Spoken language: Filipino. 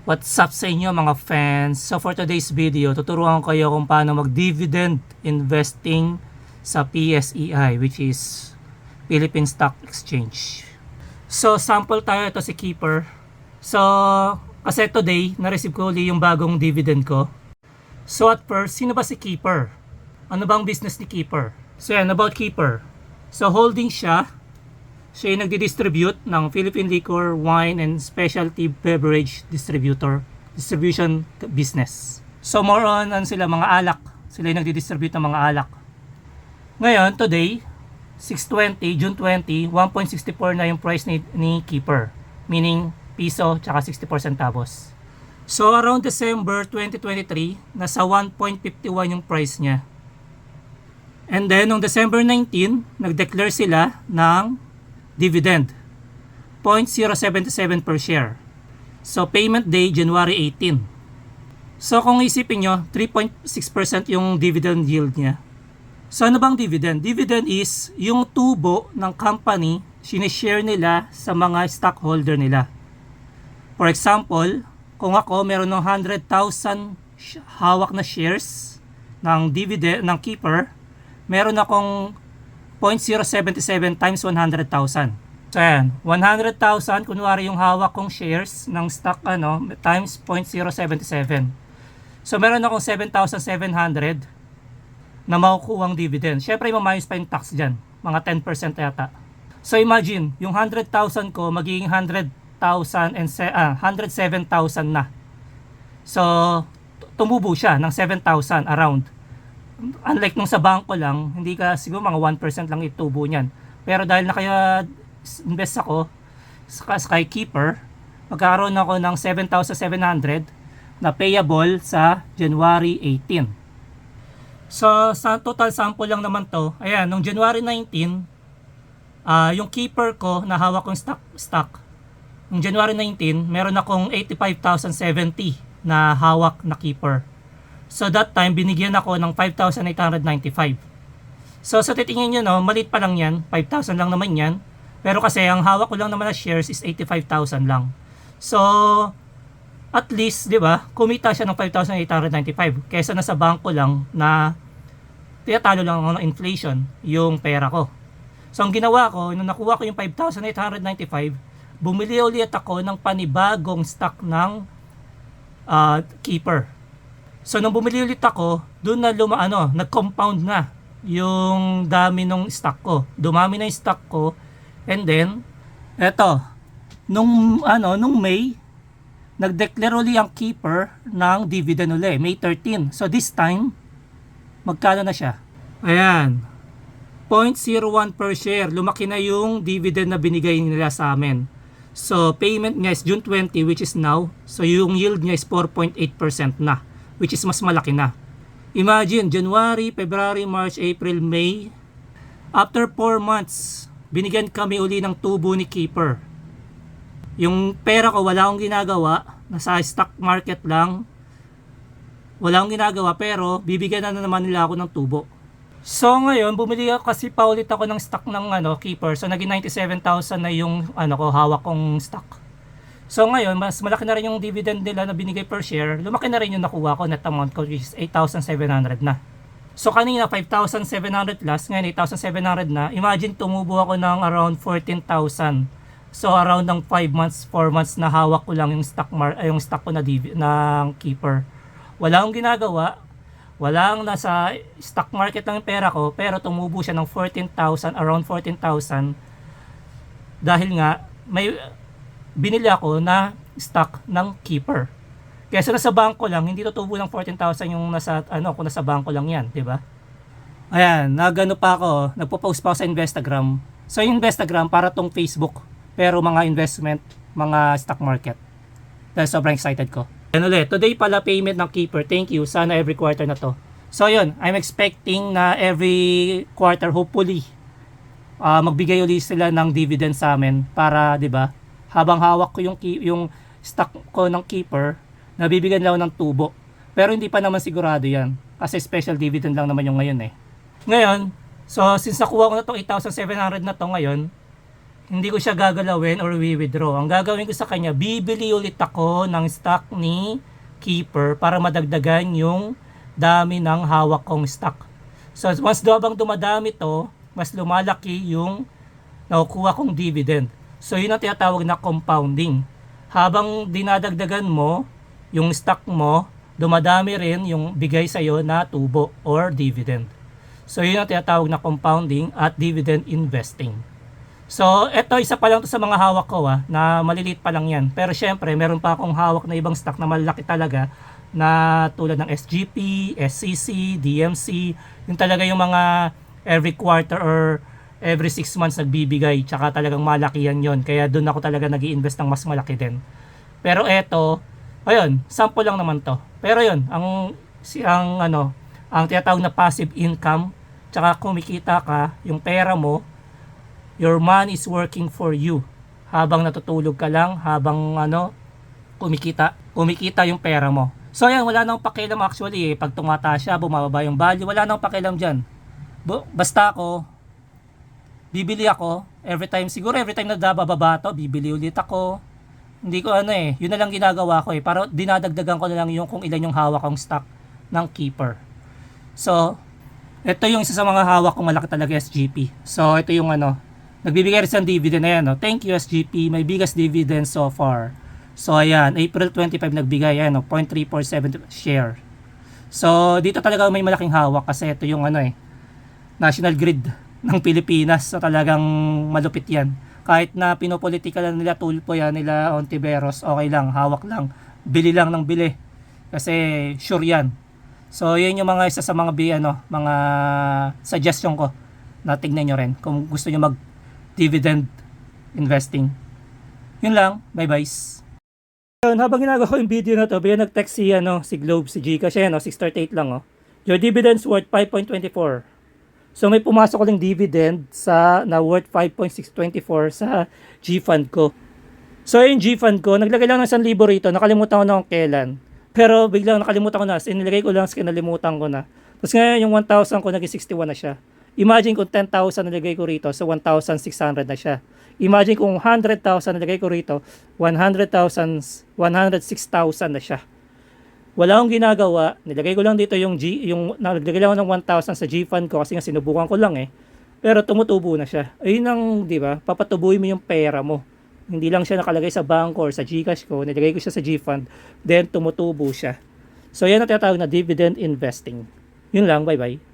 What's up sa inyo mga fans? So for today's video, tuturuan ko kayo kung paano mag-dividend investing sa PSEI, which is Philippine Stock Exchange. So sample tayo, ito si Keeper. So kasi today, na-receive ko ulit yung bagong dividend ko. So at first, sino ba si Keeper? Ano bang business ni Keeper? So yan, about Keeper. So holding siya yung nagdi-distribute ng Philippine Liquor, Wine, and Specialty Beverage Distribution Business. So more on sila mga alak. Sila yung nagdi-distribute ng mga alak. Ngayon, today, 6/20, June 20, 1.64 na yung price ni Keeper. Meaning, piso tsaka 64 centavos. So around December 2023, nasa 1.51 yung price niya. And then, noong December 19, nag-declare sila ng dividend 0.077 per share. So payment day January 18. So kung isipin nyo, 3.6% yung dividend yield niya. So ano bang dividend? Dividend is yung tubo ng company sinishare nila sa mga stockholder nila. For example, kung ako meron ng 100,000 hawak na shares ng dividend ng Keeper, meron akong 0.077 times 100,000. So ayan, 100,000 kunwari yung hawak kong shares ng stock times 0.077. So meron akong 7,700 na makukuhang dividend. Syempre mamayos pa yung tax dyan, mga 10% yata. So imagine, yung 100,000 ko magiging 107,000 na. So tumubo siya ng 7,000 around. Unlike nung sa bangko lang, hindi ka siguro mga 1% lang itubo niyan. Pero dahil invest ako sa kay Keeper, magkaroon ako ng 7,700 na payable sa January 18. So sa total sample lang naman to, ayan, nung January 19, yung Keeper ko na hawak kong stock. Nung January 19, meron akong 85,070 na hawak na Keeper. So that time, binigyan ako ng 5,895. So sa titingin nyo, maliit pa lang yan. 5,000 lang naman yan. Pero kasi ang hawak ko lang naman na shares is 85,000 lang. So, at least, di ba, kumita siya ng 5,895. Kesa nasa bangko lang na tinatalo lang ako ng inflation yung pera ko. So ang ginawa ko, nung nakuha ko yung 5,895, bumili ulit ako ng panibagong stock ng Keeper. So nung bumili ulit ako, doon na nag-compound na yung dami ng stock ko. Dumami na yung stock ko. And then, eto, nung May, nag-declare ulit ang Keeper ng dividend ulit, May 13. So this time, magkano na siya? Ayan, 0.01 per share. Lumaki na yung dividend na binigay nila sa amin. So payment niya is June 20, which is now. So yung yield niya is 4.8% na, which is mas malaki na. Imagine, January, February, March, April, May. After 4 months, binigyan kami uli ng tubo ni Keeper. Yung pera ko, wala akong ginagawa. Nasa stock market lang. Wala akong ginagawa, pero bibigyan na naman nila ako ng tubo. So ngayon, bumili ako kasi paulit ako ng stock ng Keeper. So naging 97,000 na yung hawak kong stock. So ngayon, mas malaki na rin yung dividend nila na binigay per share. Lumaki na rin yung nakuha ko, net amount ko, which is 8,700 na. So kanina 5,700 plus, ngayon 8,700 na. Imagine tumubo ako ng around 14,000. So around ng 5 months, 4 months na hawak ko lang yung stock ko na ng Keeper. Wala akong ginagawa. Walang nasa stock market lang yung pera ko, pero tumubo siya ng 14,000, around 14,000. Dahil nga may binili ako na stock ng Keeper. Kaya nasa bangko lang, hindi tutubo ng 14,000 yung kung nasa bangko lang yan, di ba? Ayan, pa ako, nagpo-post pa ako sa Instagram. So yung Instagram para tong Facebook, pero mga investment, mga stock market. Dahil sobrang excited ko. Yan ulit, today pala payment ng Keeper. Thank you, sana every quarter na to. So yun, I'm expecting na every quarter, hopefully, magbigay ulit sila ng dividend sa amin para, di ba, habang hawak ko yung stock ko ng Keeper, nabibigyan lang ng tubo. Pero hindi pa naman sigurado yan. Kasi special dividend lang naman yung ngayon eh. Ngayon, so since nakuha ko na itong 8,700 na to ngayon, hindi ko siya gagalawin or withdraw. Ang gagawin ko sa kanya, bibili ulit ako ng stock ni Keeper para madagdagan yung dami ng hawak kong stock. So once habang dumadami to, mas lumalaki yung nakukuha kong dividend. So yun ang tinatawag na compounding. Habang dinadagdagan mo yung stock mo, dumadami rin yung bigay sa'yo na tubo or dividend. So yun ang tinatawag na compounding at dividend investing. So eto, isa pa lang to sa mga hawak ko na maliliit pa lang yan. Pero syempre meron pa akong hawak na ibang stock na malaki talaga, na tulad ng SGP, SCC, DMC, yung talaga yung mga every quarter or every 6 months nagbibigay, tsaka talagang malaki yan yon. Kaya doon ako talaga nag-i-invest ng mas malaki din. Pero eto, ayun, sample lang naman to. Pero yun, ang tinatawag na passive income, tsaka kumikita ka, yung pera mo, your money is working for you. Habang natutulog ka lang, habang kumikita yung pera mo. So ayan, wala nang pakialam actually pag tumataas siya, bumababa yung value, wala nang pakialam dyan. Basta ako, bibili ako, every time na bababa to, bibili ulit ako. Hindi ko yun na lang ginagawa ko para dinadagdagan ko na lang yung kung ilan yung hawak kong stock ng Keeper. So, ito yung isa sa mga hawak kong malaki talaga, SGP. So, ito yung nagbibigay rin ng dividend na yan. Thank you SGP, my biggest dividend so far. So, ayan, April 25 nagbigay, 0.347 share. So, dito talaga may malaking hawak kasi ito yung national grid ng Pilipinas. So, talagang malupit yan. Kahit na pinopolitika lang nila Tulfo yan, nila Ontiveros, okay lang, hawak lang. Bili lang ng bili. Kasi sure yan. So, yun yung mga isa sa mga mga suggestion ko na tignan nyo rin kung gusto nyo mag-dividend investing. Yun lang. Bye-bye. Habang ginagawa ko yung video na to, nag-text si Globe, si Gcash, 638 lang. Your dividends worth 5.24. So may pumasok uling dividend na worth 5.624 sa GFund ko. So yung GFund ko, naglagay lang ng 1,000 rito, nakalimutan ko na kung kailan. Pero biglang nakalimutan ko na, inilagay ko lang, kinalimutan ko na. Tapos ngayon yung 1,000 ko, naging 61 na siya. Imagine kung 10,000 nilagay ko rito, so 1,600 na siya. Imagine kung 100,000 nilagay ko rito, 106,000 na siya. Wala akong ginagawa, nilagay ko lang dito naglagay lang ako ng 1,000 sa GFund ko kasi nga sinubukan ko lang Pero tumutubo na siya. Ayun ang, di ba, papatubuhin mo yung pera mo. Hindi lang siya nakalagay sa bangko or sa Gcash ko, nilagay ko siya sa GFund, then tumutubo siya. So yan ang tinatawag na dividend investing. Yun lang, bye-bye.